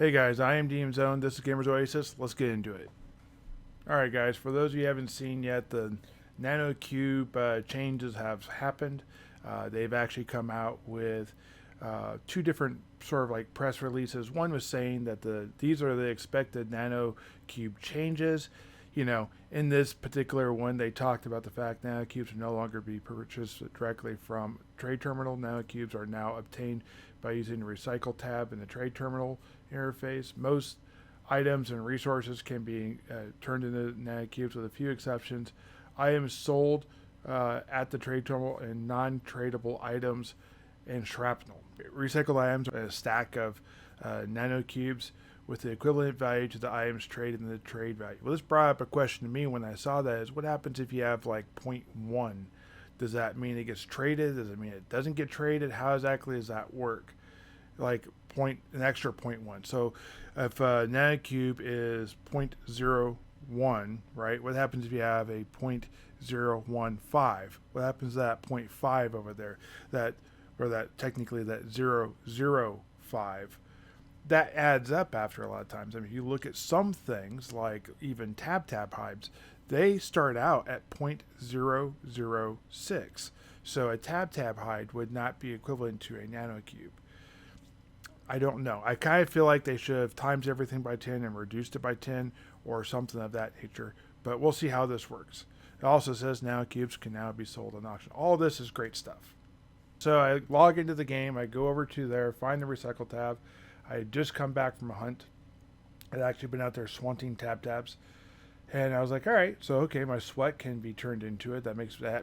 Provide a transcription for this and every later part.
Hey guys, I am DM Zone. This is Gamers Oasis. Let's get into it. Alright guys, for those of you who haven't seen yet, the nanocube changes have happened. They've actually come out with two different sort of like press releases. One was saying that these are the expected nanocube changes. You know, in this particular one, they talked about the fact nanocubes will no longer be purchased directly from trade terminal. Nanocubes are now obtained by using the recycle tab in the trade terminal interface. Most items and resources can be turned into nanocubes with a few exceptions. Items sold at the trade terminal and non-tradable items and shrapnel. Recycled items are a stack of nanocubes with the equivalent value to the items traded in the trade value. Well, this brought up a question to me when I saw that is what happens if you have like 0.1? Does that mean it gets traded? Does it mean it doesn't get traded? How exactly does that work? Like an extra 0.1. So if a nanocube is 0.01, right? What happens if you have a 0.015? What happens to that 0.5 over there? That technically that 0.005. That adds up after a lot of times. I mean, if you look at some things like even tab hides, they start out at 0.006. So a tab hide would not be equivalent to a nanocube. I don't know. I kind of feel like they should have times everything by 10 and reduced it by 10 or something of that nature. But we'll see how this works. It also says nanocubes can now be sold on auction. All of this is great stuff. So I log into the game. I go over to there, find the recycle tab. I had just come back from a hunt. I'd actually been out there swanting tabs. And I was like, all right, so okay, my sweat can be turned into it. That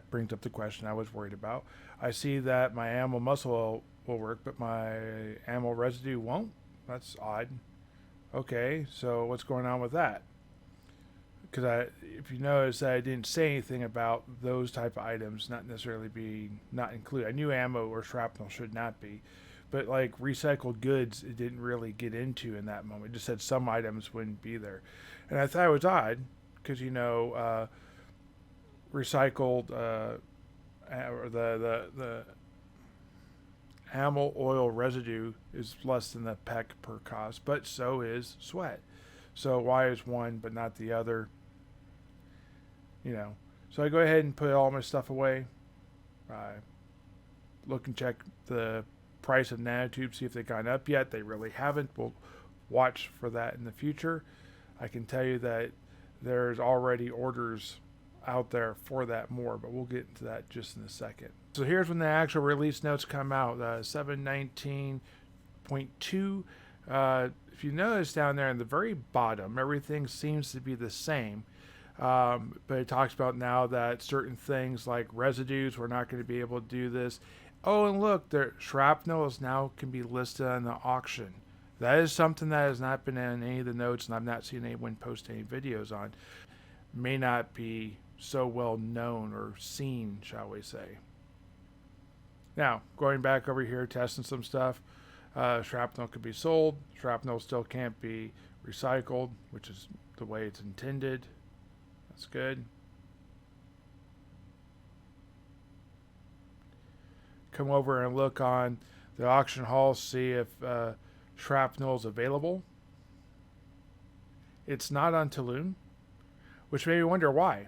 brings up the question I was worried about. I see that my animal muscle oil will work, but my animal residue won't. That's odd. Okay, so what's going on with that? Because if you notice, I didn't say anything about those type of items not necessarily being not included. I knew ammo or shrapnel should not be, but like recycled goods, it didn't really get into in that moment. It just said some items wouldn't be there, and I thought it was odd because recycled or the animal oil residue is less than the peck per cost, but so is sweat. So why is one but not the other? So I go ahead and put all my stuff away. Look and check the price of nanotubes, see if they've gone up yet. They really haven't. We'll watch for that in the future. I can tell you that there's already orders out there for that more, but we'll get into that just in a second. So here's when the actual release notes come out, 719.2. If you notice down there in the very bottom, everything seems to be the same. But it talks about now that certain things like residues, we're not going to be able to do this. Oh, and look, their shrapnel now can be listed on the auction. That is something that has not been in any of the notes, and I've not seen anyone post any videos on. May not be so well known or seen, shall we say. Now, going back over here, testing some stuff. Shrapnel could be sold. Shrapnel still can't be recycled, which is the way it's intended. That's good. Come over and look on the auction hall, see if shrapnel is available. It's not on Tulum, which made me wonder why.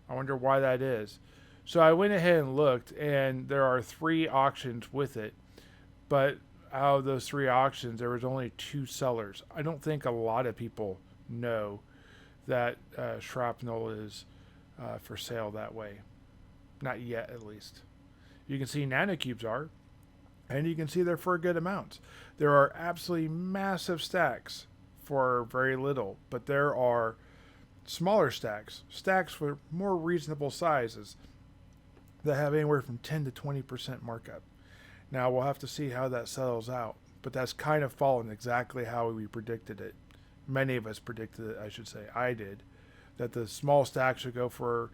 I wonder why that is. So I went ahead and looked, and there are 3 auctions with it. But out of those 3 auctions, there was only 2 sellers. I don't think a lot of people know that shrapnel is for sale that way. Not yet, at least. You can see nanocubes are, and you can see they're for good amounts. There are absolutely massive stacks for very little, but there are smaller stacks for more reasonable sizes that have anywhere from 10 to 20% markup. Now we'll have to see how that settles out, but that's kind of fallen exactly how we predicted it. Many of us predicted it, I should say. I did. That the small stacks would go for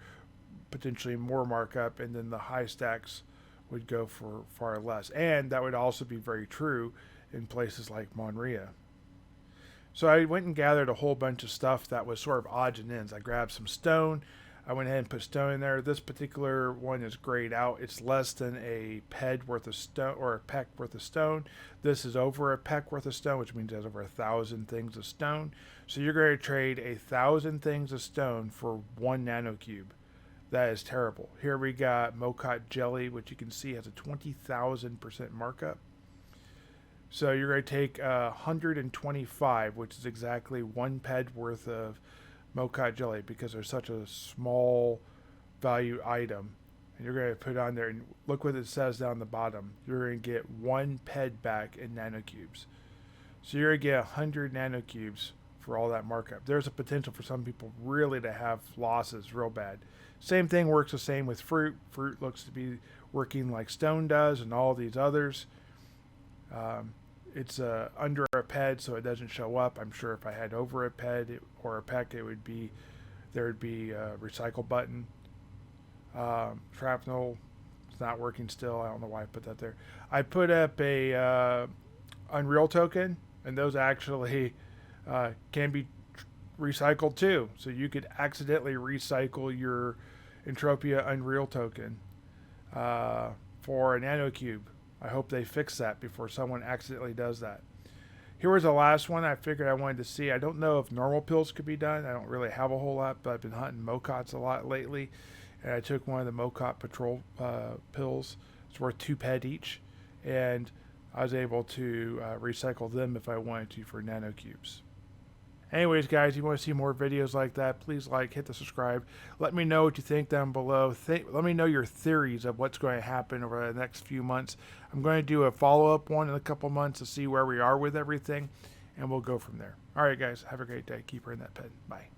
potentially more markup, and then the high stacks would go for far less. And that would also be very true in places like Monria. So I went and gathered a whole bunch of stuff that was sort of odds and ends. I grabbed some stone. I went ahead and put stone in there. This particular one is grayed out. It's less than a ped worth of stone, or a peck worth of stone. This is over a peck worth of stone, which means it has over 1,000 things of stone. So you're going to trade 1,000 things of stone for 1 nanocube. That is terrible. Here we got Mocha Jelly, which you can see has a 20,000% markup. So you're going to take 125, which is exactly 1 ped worth of Mocha Jelly, because they're such a small value item. And you're going to put it on there, and look what it says down the bottom. You're going to get 1 ped back in nanocubes. So you're going to get 100 nanocubes for all that markup. There's a potential for some people really to have losses real bad. Same thing works the same with fruit. Fruit looks to be working like stone does, and all these others. It's under a ped, so it doesn't show up. I'm sure if I had over a ped or a peck, there would be a recycle button. Shrapnel, it's not working still. I don't know why I put that there. I put up a Unreal token, and those actually can be recycled too. So you could accidentally recycle your Entropia Unreal token for a nanocube. I hope they fix that before someone accidentally does that. Here was the last one I figured I wanted to see. I don't know if normal pills could be done. I don't really have a whole lot, but I've been hunting Mocots a lot lately. And I took one of the Mocot Patrol pills. It's worth 2 ped each. And I was able to recycle them if I wanted to for nanocubes. Anyways, guys, if you want to see more videos like that, please hit the subscribe. Let me know what you think down below. Let me know your theories of what's going to happen over the next few months. I'm going to do a follow-up one in a couple months to see where we are with everything, and we'll go from there. All right, guys, have a great day. Keep her in that pen. Bye.